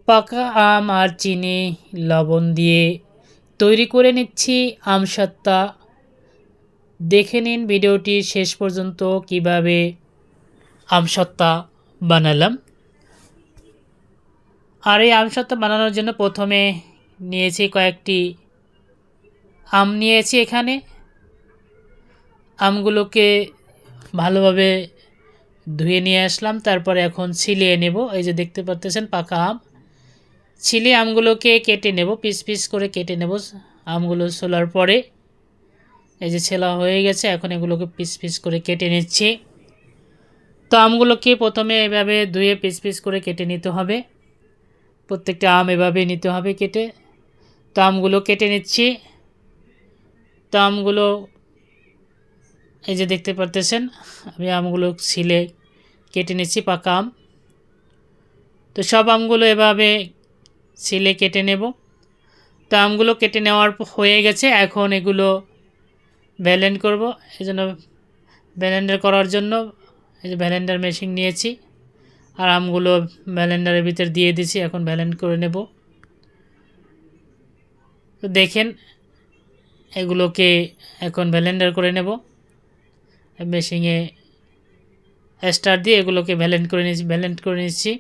পাকা আম আর চিনি লবণ দিয়ে তৈরি করে নিচ্ছি আমসত্ত্বা। দেখে নিন ভিডিওটি শেষ পর্যন্ত কিভাবে আমসত্ত্বা বানালাম। আর এই আমসত্ত্বা বানানোর জন্য প্রথমে নিয়েছি কয়েকটি আম নিয়েছি। এখানে আমগুলোকে ভালোভাবে ধুয়ে নিয়ে আসলাম, তারপরে এখন ছিলিয়ে নেব। এই যে দেখতে পাচ্ছেন পাকা আম, ছিলিয়ে আমগুলোকে কেটে নেব, পিস পিস করে কেটে নেব। আমগুলো ছোলার পরে এই যে ছেলা হয়ে গেছে, এখন এগুলোকে পিস পিস করে কেটে নিচ্ছি। তো আমগুলোকে প্রথমে এভাবে ধুয়ে পিস পিস করে কেটে নিতে হবে, প্রত্যেকটা আম এভাবে নিতে হবে কেটে। তো আমগুলো কেটে নিচ্ছি। তো আমগুলো এই যে দেখতে পারতেছেন আমি আমগুলো ছিলে কেটে নিচ্ছি পাকা আম। তো সব আমগুলো এভাবে ছিলে কেটে নেব। তো আমগুলো কেটে নেওয়ার হয়ে গেছে, এখন এগুলো ব্লেন্ড করব। এই জন্য ব্লেন্ডার করার জন্য এই যে ব্লেন্ডার মেশিন নিয়েছি, আর আমগুলো ব্লেন্ডারের ভিতর দিয়ে দিছি, এখন ব্লেন্ড করে নেব। তো দেখেন এগুলোকে এখন ব্লেন্ডার করে নেব। মেশিনে স্টার দিয়ে এগুলোকে ব্লেন্ড করে নিচ্ছি,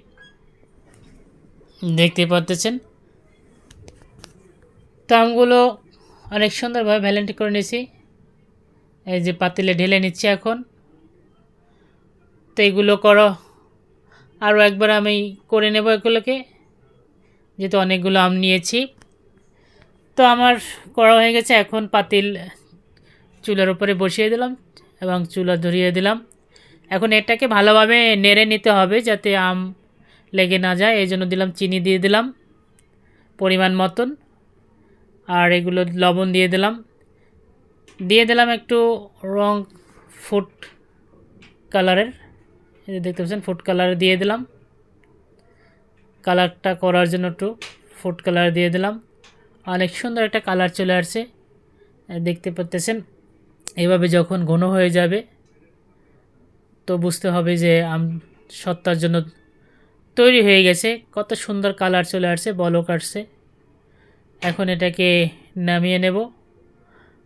দেখতে পাচ্ছেন। তো আমগুলো অনেক সুন্দরভাবে ব্লেন্ড করে নিয়েছি, এই যে পাতিলে ঢেলে নিচ্ছি এখন। তো এগুলো করো আরও একবার আমি করে নেব এগুলোকে, যেহেতু অনেকগুলো আম নিয়েছি। তো আমার করা হয়ে গেছে, এখন পাতিল চুলার উপরে বসিয়ে দিলাম এবং চুলা ধরিয়ে দিলাম। এখন এটাকে ভালোভাবে নেড়ে নিতে হবে যাতে আম লেগে না যায়, এই জন্য দিলাম চিনি দিয়ে দিলাম পরিমাণ মতন, আর এগুলো লবণ দিয়ে দিলাম একটু রং ফুড কালারের, এই যে দেখতে পাচ্ছেন ফুড কালার দিয়ে দিলাম। কালারটা করার জন্য একটু ফুড কালার দিয়ে দিলাম, অনেক সুন্দর একটা কালার চলে আসছে, দেখতে পাচ্ছেন। এইভাবে যখন ঘন হয়ে যাবে তো বুঝতে হবে যে আমসত্ত্বার জন্য তৈরি হয়ে গেছে। কত সুন্দর কালার চলে আসছে, বলক আসছে। এখন এটাকে নামিয়ে নেব,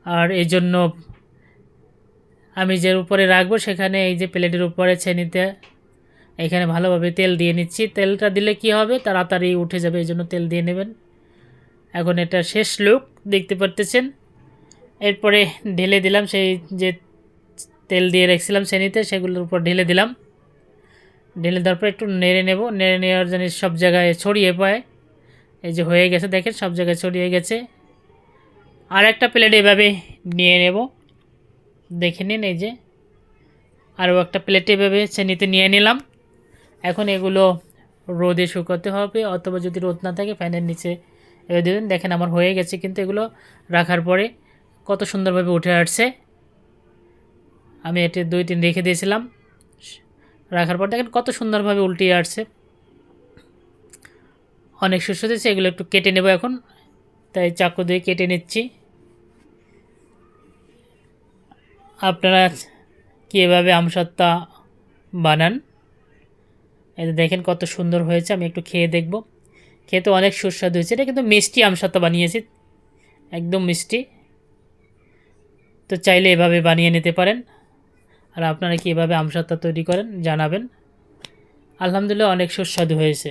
আর এই জন্য আমি যে উপরে রাখবো সেখানে এই যে প্লেটের উপরে ছেনিতে এখানে ভালোভাবে তেল দিয়ে নিচ্ছি। তেলটা দিলে কি হবে, তাড়াতাড়ি উঠে যাবে, এই জন্য তেল দিয়ে নেবেন। এখন এটা শেষ লুক দেখতে পারতেছেন। এরপরে ঢেলে দিলাম সেই যে তেল দিয়ে রেখেছিলাম ছেনিতে, সেগুলোর উপর ঢেলে দিলাম। ঢেলে দেওয়ার পর একটু নেড়ে নেব, নেড়ে নেওয়ার জন্য সব জায়গায় ছড়িয়ে পায়। এই যে হয়ে গেছে, দেখেন সব জায়গায় ছড়িয়ে গেছে। আর একটা প্লেট এভাবে নিয়ে নেব, দেখে নিন। এই যে আরও একটা প্লেটে এভাবে ছেনিতে নিয়ে নিলাম। এখন এগুলো রোদে শুকাতে হবে, অথবা যদি রোদ না থাকে ফ্যানের নিচে এভাবে দেবেন। দেখেন আমার হয়ে গেছে, কিন্তু এগুলো রাখার পরে কত সুন্দরভাবে উঠে আসছে। আমি এটি 2-3 রেখে দিয়েছিলাম, রাখার পর দেখেন কত সুন্দরভাবে উল্টিয়ে আসছে, অনেক সুস্বাদু হয়েছে। এগুলো একটু কেটে নেব এখন, তাই চাকু দিয়ে কেটে নিচ্ছি। আপনারা কীভাবে আমসত্ত্বা বানান এই দেখেন কত সুন্দর হয়েছে। আমি একটু খেয়ে দেখব, খেতে অনেক সুস্বাদু হয়েছে। এটা কিন্তু মিষ্টি আমসত্ত্বা বানিয়েছি, একদম মিষ্টি। তো চাইলে এভাবে বানিয়ে নিতে পারেন। আর আপনারা কীভাবে আমসত্ত্বা তৈরি করেন জানাবেন। আলহামদুলিল্লাহ অনেক সুস্বাদু হয়েছে।